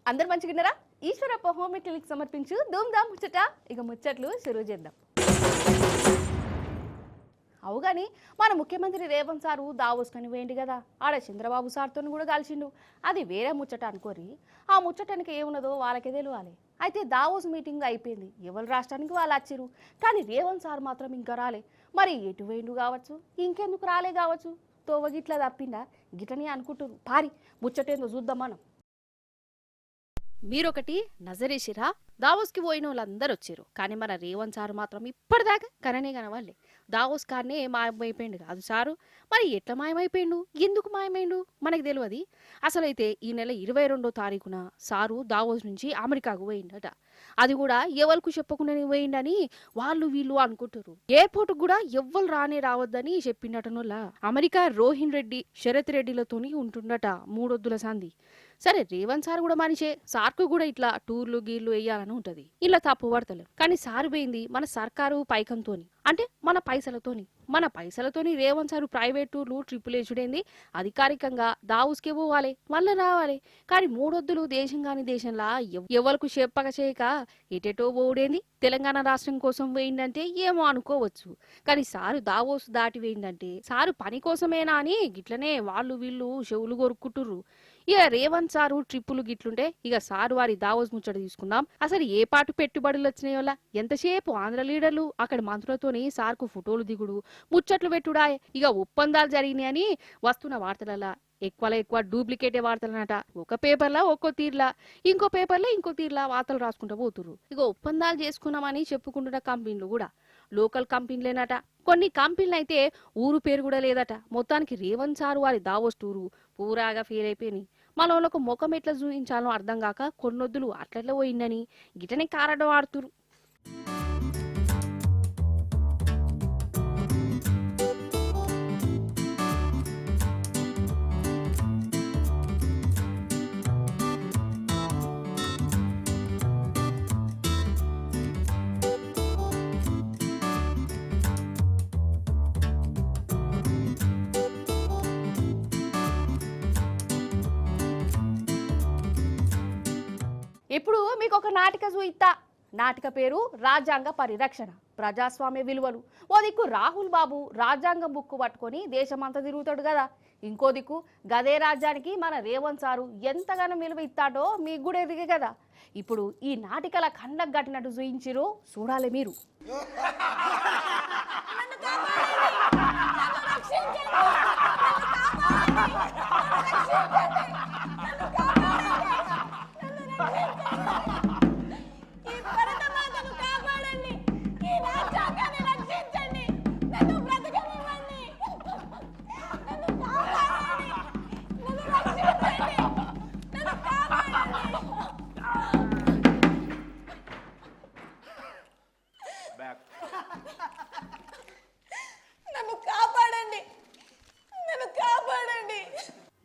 అందరు మంచిగున్నారా? Eeshwarappa home clinic సమర్పించు ధూమ్ ధామ్ ముచ్చట. ఇక ముచ్చట్లు షురూ చేద్దాం. అవుగాని మన ముఖ్యమంత్రి రేవంత్ సారు దావోస్ కని వేయండి కదా, ఆడ చంద్రబాబు సార్తో కూడా కలిసిండు. అది వేరే ముచ్చట అనుకోరి. ఆ ముచ్చటానికి ఏమున్నదో వాళ్ళకే తెలియాలి. అయితే దావోస్ మీటింగ్ అయిపోయింది, ఎవరి రాష్ట్రానికి వాళ్ళు వచ్చిరు. కానీ రేవంత్ సార్ మాత్రం ఇంకా రాలే. మరి ఎటు వేయండు కావచ్చు, ఇంకెందుకు రాలే కావచ్చు. తోవ గిట్లా తప్పిందా గిట్లని అనుకుంటారు. పారి ముచ్చటేందో చూద్దాం మనం. మీరొకటి నజరేసిరా, దావోస్కి పోయిన వాళ్ళందరూ వచ్చారు. కానీ మన రేవంత్ సార్ మాత్రం ఇప్పటిదాకా కననే కనవాళ్ళే. దావోస్ కార్నే మాయమైపోయిండు కాదు సారు. మరి ఎట్లా మాయమైపోయిండు, ఎందుకు మాయమైండు మనకు తెలియదు. అసలైతే ఈ నెల 22వ తారీఖున సారు దావోస్ నుంచి అమెరికాకు పోయిండట. అది కూడా ఎవరికి చెప్పకుండా పోయిండని వాళ్ళు వీళ్ళు అనుకుంటారు. ఎయిర్పోర్ట్ కూడా ఎవ్వరు రానే రావద్దని చెప్పిండటనోళ్ళ. అమెరికా రోహిన్ రెడ్డి శరత్ రెడ్డిలతోని ఉంటుండట 3 వద్దుల సంధి. సరే రేవంత్ సార్ కూడా మనిషే, సార్కు కూడా ఇట్లా టూర్లు గీర్లు వేయాలని ఉంటది. ఇలా తప్పు పడతలేరు. కానీ సారు పోయింది మన సర్కారు పైకంతోని, అంటే మన పైసలతోని రేవంత్ సారు ప్రైవేట్ టూర్లు ట్రిప్పులు వేసుడేంది. అధికారికంగా దావోస్కే పోవాలి, మళ్ళీ రావాలి. కానీ 3 వద్దులు దేశం కాని దేశంలా ఎవరికి చెప్పక చేయక ఎటెటో పోవుడేంది. తెలంగాణ రాష్ట్రం కోసం వేయిందంటే ఏమో అనుకోవచ్చు. కానీ సారు దావోస్ దాటి వేయిందంటే సారు పని కోసమేనా అని గిట్లనే వాళ్ళు వీళ్ళు చెవులు కొరుక్కుంటుర్రు. ఇక రేవంత్ సారు ట్రిప్పులు గిట్లుంటే ఇక సారు వారి దావోస్ ముచ్చట తీసుకుందాం. అసలు ఏ పాటు పెట్టుబడులు వచ్చినాయోలా, ఎంతసేపు ఆంధ్ర లీడర్లు అక్కడ మంత్రులతోని సార్కు ఫోటోలు దిగుడు, ముచ్చట్లు పెట్టుడా. ఇక ఒప్పందాలు జరిగినాయని వస్తున్న వార్తలలా ఎక్కువ డూప్లికేటే వార్తలనట. ఒక పేపర్లా ఒక్కో తీర్లా, ఇంకో పేపర్లో ఇంకో తీర్లా వార్తలు రాసుకుంటూ పోతురు. ఇక ఒప్పందాలు చేసుకున్నామని చెప్పుకుంటున్న కంపెనీలు కూడా లోకల్ కంపెనీలేనట. కొన్ని కంపెనీలు అయితే ఊరు పేరు కూడా లేదట. మొత్తానికి రేవంత్ సారు వారి దావోస్ టూరు పూరాగా ఫెయిల్ అయిపోయినాయి. మనోళ్ళకు ముఖం ఎట్లా చూపించాలో అర్థం కాక కొన్నొద్దులు అట్లట్లా పోయిందని గిటనే కారడం ఆడుతురు. ఇప్పుడు మీకు ఒక నాటిక చూయిస్తా. నాటిక పేరు రాజ్యాంగ పరిరక్షణ, ప్రజాస్వామ్య విలువలు. ఓ దిక్కు రాహుల్ బాబు రాజ్యాంగం బుక్కు పట్టుకొని దేశమంతా తిరుగుతాడు కదా, ఇంకో దిక్కు గదే రాజ్యానికి మన రేవంత్ సారు ఎంతగానో విలువ ఇస్తాడో మీకు కూడా ఎదిగే కదా. ఇప్పుడు ఈ నాటికల ఖండకు కట్టినట్టు చూయించిరు, చూడాలి మీరు.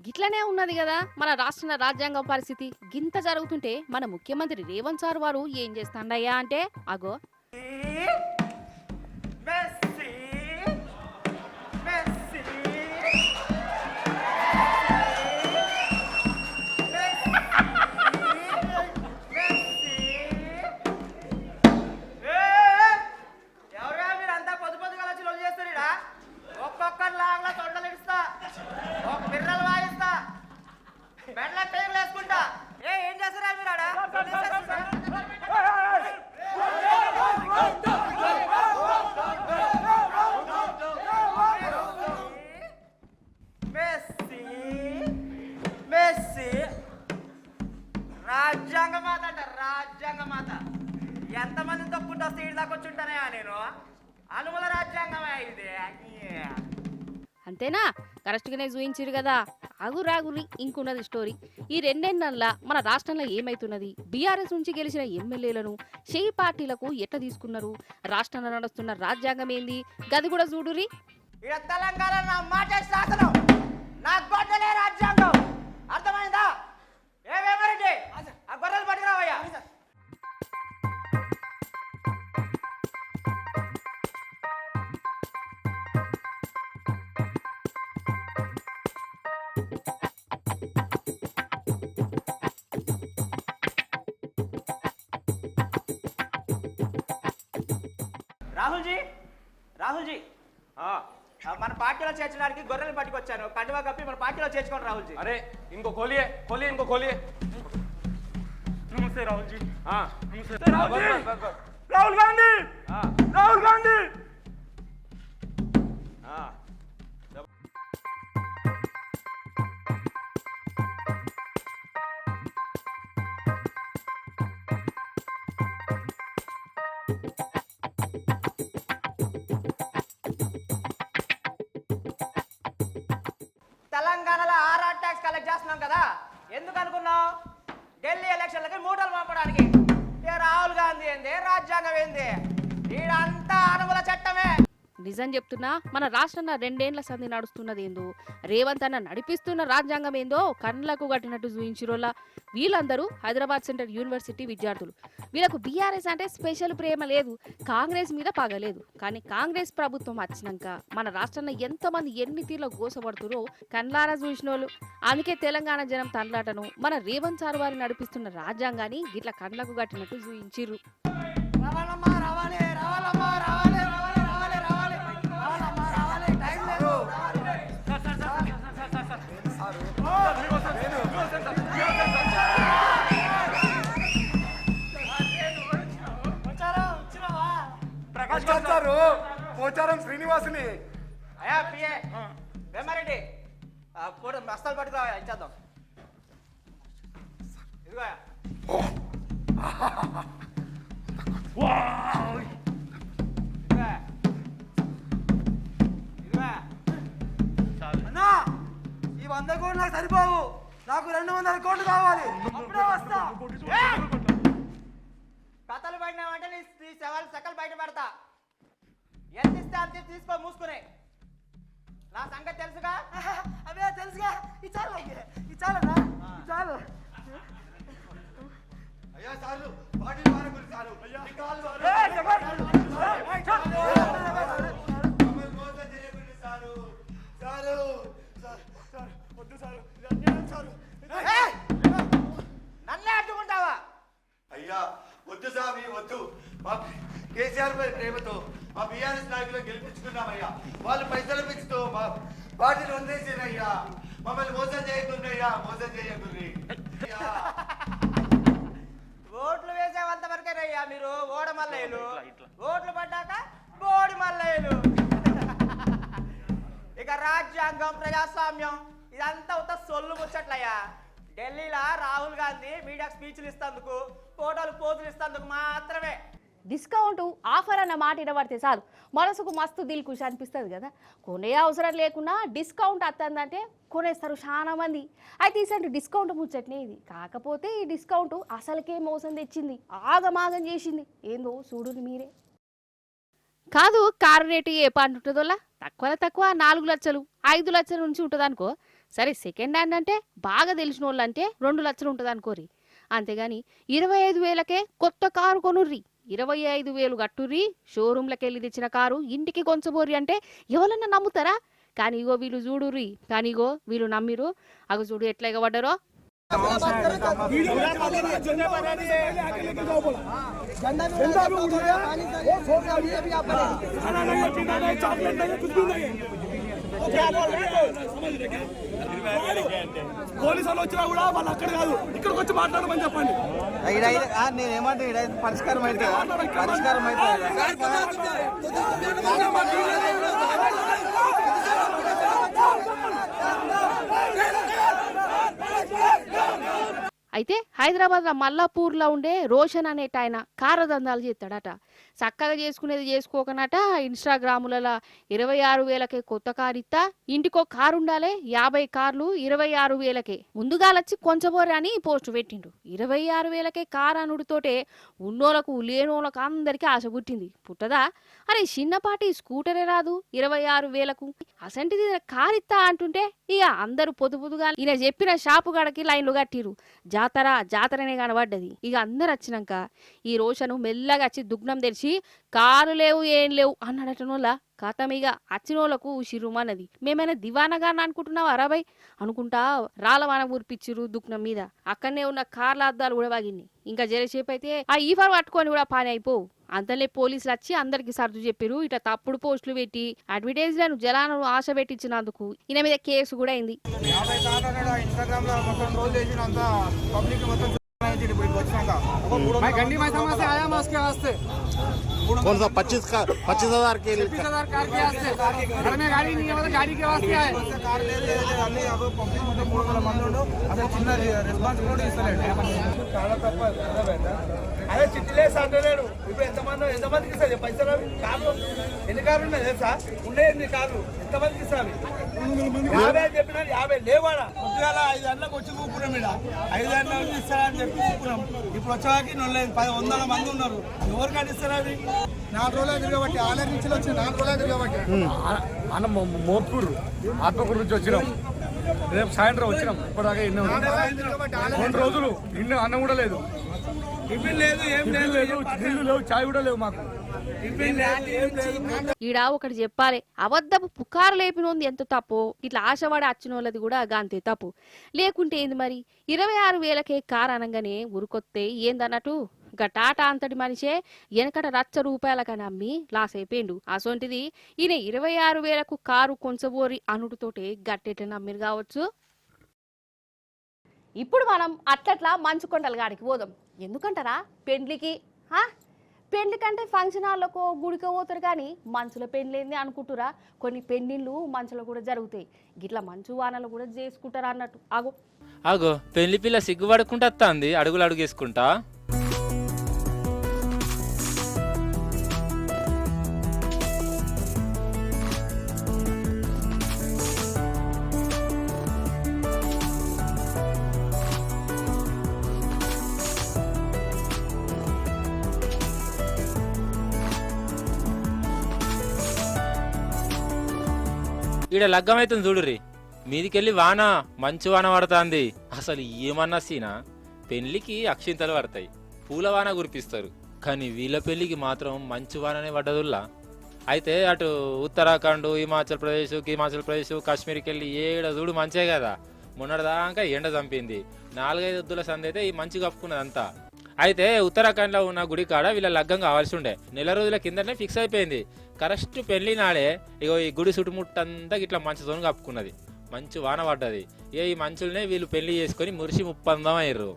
గిట్లనే ఉన్నది కదా మన రాష్ట్ర రాజ్యాంగం పరిస్థితి. గింత జరుగుతుంటే మన ముఖ్యమంత్రి రేవంత్ సార్ వారు ఏం చేస్తాండయ్యా అంటే అగో రాజ్యాంగమాత అంట, రాజ్యాంగమాత. ఎంతమంది తొక్కుంటా స్త్రీలు దాకా వచ్చుంటానే నేను. అనుమల రాజ్యాంగమే ఇది. అంతేనా? కరెక్ట్గానే చూయించారు కదా. ఆగురాగురి ఇంకున్నది స్టోరీ. ఈ 2 నెలల్లో మన రాష్ట్రంలో ఏమైతున్నది, బీఆర్ఎస్ నుంచి గెలిచిన ఎమ్మెల్యేలను షెయి పార్టీలకు ఎట్లా తీసుకున్నారు, రాష్ట్రంలో నడుస్తున్న రాజ్యాంగం ఏంది, గది కూడా చూడురి. తెలంగాణ నా మాట శాసనం, నా గొడ్డలే రాజ్యాంగం. అర్థమైందా? ఏమేమరండి ఆ గొర్రెలు పట్టుకురావయ్యా. రాహుల్జీ రాహుల్జీ మన పార్టీలో చేర్చడానికి గొర్రెలు పట్టుకొచ్చాను. కండువా కప్పి మన పార్టీలో చేర్చుకోండి రాహుల్జీ. अरे इनको खोलिए खोलिए इनको खोलिए। नमस्ते राहुल जी। हाँ नमस्ते राहुल जी। बस। राहुल गांधी। हाँ राहुल गांधी। हाँ తెలంగాణలో ఆర్ఆర్ ట్యాక్స్ కలెక్ట్ చేస్తున్నాం కదా, ఎందుకు అనుకున్నావు? ఢిల్లీ ఎలక్షన్లకి మూటలు పంపడానికి. ఏ రాహుల్ గాంధీ ఏంది, రాజ్యాంగం ఏంది, వీడంతా అనుమల చట్టమే. నిజం చెప్తున్నా, మన రాష్ట్రంలో 2 ఏళ్ల సంధి నడుస్తున్నది ఏందో, రేవంత్ అన్న నడిపిస్తున్న రాజ్యాంగం ఏందో కళ్ళకు కట్టినట్టు చూయించిరోళ్ళ. వీళ్ళందరూ హైదరాబాద్ సెంట్రల్ యూనివర్సిటీ విద్యార్థులు. వీళ్ళకు బీఆర్ఎస్ అంటే స్పెషల్ ప్రేమ లేదు, కాంగ్రెస్ మీద పగలేదు. కానీ కాంగ్రెస్ ప్రభుత్వం వచ్చినాక మన రాష్ట్రంలో ఎంతమంది ఎన్ని తీర్ల గోసపడుతురో కళ్ళారా చూసినోళ్ళు. అందుకే తెలంగాణ జనం తండ్లాటను మన రేవంత్ సార్ వారి నడిపిస్తున్న రాజ్యాంగాన్ని ఇట్లా కళ్ళకు కట్టినట్టు చూయించిర్రు. ప్రకాష్ గారు పోచారం శ్రీనివాసుని. అయ్యా పిఏ వేమారెడ్డి, మస్తాలు పట్టుకురా, ఇచ్చేద్దాం. ఇదిగో అన్నా, ఈ 100 కోట్లు నాకు సరిపోవు, నాకు 200 కోట్లు కావాలి. అప్పుడే వస్తా. కథలు పడినామంటే నీ సవాలు సకలు బయట పడతా. ఎంత ఇస్తే అంత తీసుకో, మూసుకునే. నా సంగతి తెలుసుగా. అవే తెలుసుగా. ఈ చాలు ఈ చాలన్నా, ఈ చాలు. అయ్యా చాలు, బాడీ వారు చాలు. అయ్యా కాలు వారు. వద్దు సారు, సారు. నన్నే అడ్డుకుంటావా? అయ్యా వద్దు స్వామి వద్దు. మా కేసీఆర్ పై ప్రేమతో మా బీఆర్ఎస్ నాయకులు గెలిపించుకున్నామయ్యా. వాళ్ళు పైసలు పెంచుతూ మా పార్టీని వదిలేసారయ్యా. మమ్మల్ని మోసం చేయకుండ్రయ్యా, మోసం చేయకుండ్రి. ఓట్లు వేసేవంత వరకే రయ్యా మీరు ఓడ మల్లయ్యలు. ఓట్లు పడ్డాక బోడి మల్లయ్యలు. ఇక రాజ్యాంగం, ప్రజాస్వామ్యం ఇదంతా ఉత్త సొల్లు ముచ్చట్లయ్యా. ఢిల్లీలో రాహుల్ గాంధీ మీడియాకు స్పీచ్లు ఇస్తందుకు, ఫోటోలు పోజులు ఇస్తందుకు మాత్రమే. డిస్కౌంట్ ఆఫర్ అన్న మాట ఇడబడితే చాలు మనసుకు మస్తు దిల్ ఖుషి అనిపిస్తుంది కదా. కొనే అవసరం లేకున్నా డిస్కౌంట్ వస్తుందంటే కొనేస్తారు చాలా మంది. అయితే ఈసారి డిస్కౌంట్ ముచ్చట్నే ఇది. కాకపోతే ఈ డిస్కౌంట్ అసలుకే మోసం తెచ్చింది, ఆగమాగం చేసింది. ఏందో చూడుని మీరే. కాదు, కారు రేటు ఏ పాటు ఉంటుందోలా? తక్కువ 4 లక్షలు 5 లక్షల నుంచి ఉంటుంది అనుకో. సరే, సెకండ్ హ్యాండ్ అంటే బాగా తెలిసిన వాళ్ళు అంటే 2 లక్షలు ఉంటుంది అనుకోరి. అంతేగాని 25,000కే కొత్త కారు కొనుర్రి, 25,000 కట్టుర్రి, షోరూంలకు వెళ్ళి తెచ్చిన కారు ఇంటికి కొంచబోర్రి అంటే ఎవరన్నా నమ్ముతారా? కానీ ఇగో వీళ్ళు చూడుర్రి, కానీ ఇగో వీళ్ళు నమ్మిరు. అగో చూడు ఎట్లా ఎగబడ్డారో. పోలీసు వాళ్ళు వచ్చినా కూడా వాళ్ళు అక్కడ కాదు, ఇక్కడికి వచ్చి మాట్లాడమని చెప్పండి. నేనేమంటే పరిష్కారం అయితే పరిష్కారం అయితే అయితే హైదరాబాద్లో మల్లాపూర్లో ఉండే రోషన్ అనేట ఆయన కారదందాలు చేస్తాడట. చక్కగా చేసుకునేది చేసుకోకనట. ఇన్స్టాగ్రాములలో 26,000కే కొత్త కారు ఇస్తా, ఇంటికో కారు ఉండాలి, 50 కార్లు 26,000కే ముందుగాలొచ్చి కొంచెబోరే అని పోస్ట్ పెట్టిండు. 26,000కే కారు అనుడితోటే ఉన్నోళ్ళకు లేనోళ్ళకు అందరికీ ఆశ పుట్టింది. పుట్టదా? అరే చిన్నపాటి స్కూటరే రాదు 26,000కు, అసంటిది కారు ఇస్తా అంటుంటే ఇక అందరూ పొదుపుదుగా ఈయన చెప్పిన షాపు గడకి లైన్లు కట్టిరు. జాతరనే కనబడ్డది. ఇక అందరు వచ్చినాక ఈ రోషను మెల్లగా వచ్చి దుగ్నం తెరిచి కారు లేవు ఏం లేవు అన్నాడటనోళ్ళ కథమిగ అచ్చినోళ్ళకు శిరుమన్నది. మేమైనా దివానగా అనుకుంటున్నావా అరాబాయ్ అనుకుంటా రాళ్ళవాన ఊరిపిచ్చిరు దుఃఖం మీద. అక్కడనే ఉన్న కార్ల అద్దాలు కూడా వాగినాయి. ఇంకా జరసేపు అయితే ఆ ఈఫర్ పట్టుకొని కూడా పని అయిపోవు. అంతలే పోలీసులు వచ్చి అందరికి సర్దు చెప్పిరు. ఇట తప్పుడు పోస్టులు పెట్టి అడ్వర్టైజ్లను జనాలను ఆశ పెట్టించినందుకు ఈయన మీద కేసు కూడా అయింది. ఇన్స్టాగ్రామ్ లో మొత్తం రోజు చేసిన అంతా పబ్లిక్ మొత్తం गंडी में समस्या आया मैं उसके वास्ते कौन सा 25,000 के लिए 25,000 कार के वास्ते घर में गाड़ी नहीं है मतलब गाड़ी के वास्ते आए कार ले ले అన్ని अब पब्लिक మొత్తం 300 మంది ఉండు అసలు చిన్న రెస్పాన్సిబిలిటీ ఇస్తలేడు చాలా తప్ప అదే చిట్టిలే సాటలేడు ఇప్పుడు ఎంతమందికి ఇస్తారు పైసలు కార్లు ఎన్ని కార్లు ఉన్నాయి తెలుసా ఉండే ఎన్ని కార్లు ఎంతమందికి ఇస్తారు 50 చెప్పినా 50 లేవాడా పొద్దుగాల 5 గంటలకు వచ్చి కూపురం ఇక్కడ 5 గంటలకు ఇస్తారని చెప్పి కూపురం ఇప్పుడు వచ్చాకి 100 మంది ఉన్నారు ఎవరు కట్టిస్తారు అది 4 రోజులు తిరగబట్టి ఆలయం నుంచి వచ్చి 4 రోజులు తిరగబట్టి అన్న మోత్కూరు ఆత్మకూరు నుంచి వచ్చినాం. రేపు సాయంత్రం వచ్చినాం. ఇప్పటిదాకా ఎన్నో 2 రోజులు ఇన్ని అన్నం కూడా లేదు, టిఫిన్ లేదు ఏం లేదు నీళ్ళు లేవు, చాయ్ కూడా లేవు మాకు. ఈడ ఒకటి చెప్పాలి, అబద్ధపు పుకారు లేపినోంది ఎంత తప్పు ఇట్లా ఆశవాడి అచ్చినోళ్ళది కూడా అంతే తప్పు. లేకుంటే ఏంది మరి 26,000కే కారు అనగానే ఉరుకొత్తే ఏందన్నట్టు ఇక టాటా అంతటి మనిషే వెనకట ₹1,00,000 అమ్మి లాస్ అయిపోయిండు. అసొంటిది ఈయన 26,000కు కారు కొంచబోరి అనుడితోటే గట్టెట్ల నమ్మిరు కావచ్చు. ఇప్పుడు మనం అట్లట్లా మంచుకొండల గాడికి పోదాం. ఎందుకంటారా పెండ్లికి పెండ్లి కంటే ఫంక్షన్ హాల్లోకో గుడికో పోతారు కానీ మంచుల పెండ్లేంది అనుకుంటురా. కొన్ని పెండిళ్ళు మంచులో కూడా జరుగుతాయి. గిట్లా మంచు వానలు కూడా చేసుకుంటారా అన్నట్టు. ఆగో పెళ్లి పిల్ల సిగ్గుపడుకుంటా వస్తుంది అడుగులు అడుగేసుకుంటా. ఈడ లగ్గమైతుంది చూడుర్రి. మీదికెళ్ళి వాన మంచు వాన పడుతుంది. అసలు ఏమన్నా సీనా, పెళ్లికి అక్షింతలు పడతాయి, పూల వాన కురిపిస్తారు, కానీ వీళ్ళ పెళ్లికి మాత్రం మంచు వాననే పడ్డదుల్లా. అయితే అటు ఉత్తరాఖండ్, హిమాచల్ ప్రదేశ్, కాశ్మీర్కి వెళ్ళి ఏడ చూడు మంచే కదా. మొన్నటిదాకా ఎండ చంపింది. 4-5 ఎద్దుల సంది అయితే ఈ మంచు కప్పుకున్నదంతా. అయితే ఉత్తరాఖండ్లో ఉన్న గుడి కాడ వీళ్ళ లగ్గం కావాల్సి ఉండే. 4 రోజుల కిందనే ఫిక్స్ అయిపోయింది. కరెక్ట్ పెళ్లి నాడే ఇగో ఈ గుడి చుట్టుముట్టంతా ఇట్లా మంచుతో కప్పుకున్నది. మంచు వాన పడ్డది. ఈ మంచులనే వీళ్ళు పెళ్లి చేసుకొని మురిసి ముప్పందం అయ్యారు.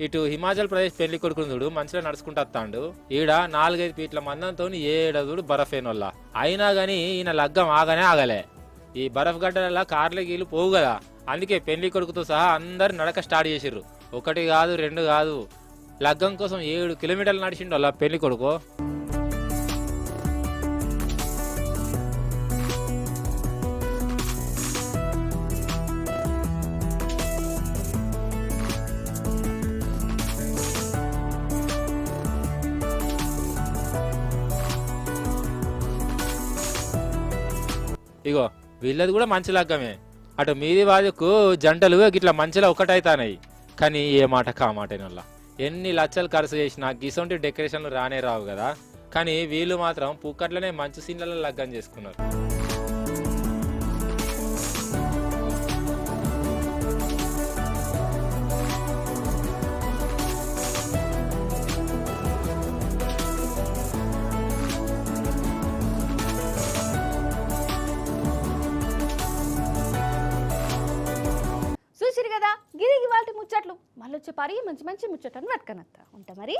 ఇటు హిమాచల్ ప్రదేశ్ పెళ్లి కొడుకుని చూడు మంచిగా నడుచుకుంటూ వస్తాడు. ఈడ 4-5 ఫీట్ల మందంతో ఏడదుడు బరఫేనోళ్ళ. అయినా గానీ ఈయన లగ్గం ఆగానే ఆగలే. ఈ బరఫ్ గడ్డల కార్ల గీలు పోవు కదా, అందుకే పెళ్లి కొడుకుతో సహా అందరు నడక స్టార్ట్ చేసిర్రు. 1 కాదు 2 కాదు, లగ్గం కోసం 7 కిలోమీటర్లు నడిచిండు వాళ్ళ పెళ్లి కొడుకు. ఇగో వీళ్ళది కూడా మంచి లగ్గమే. అటు మీది వాదుకు జంటలు గిట్లా మంచిలా ఒకటైతానాయి. కానీ ఏ మాట కామాటేనల్లా ఎన్ని లక్షలు ఖర్చు చేసినా గిసొంటి డెకరేషన్లు రానే రావు కదా. కానీ వీళ్ళు మాత్రం పుక్కట్లనే మంచు సీన్లలో లగ్గం చేసుకున్నారు. చూసిరు కదా గిరికి వాళ్ళ ముచ్చట్లు. మళ్ళీ వచ్చే పారి మంచి మంచి ముచ్చట్లను పట్టుకనత్తా ఉంటా మరి.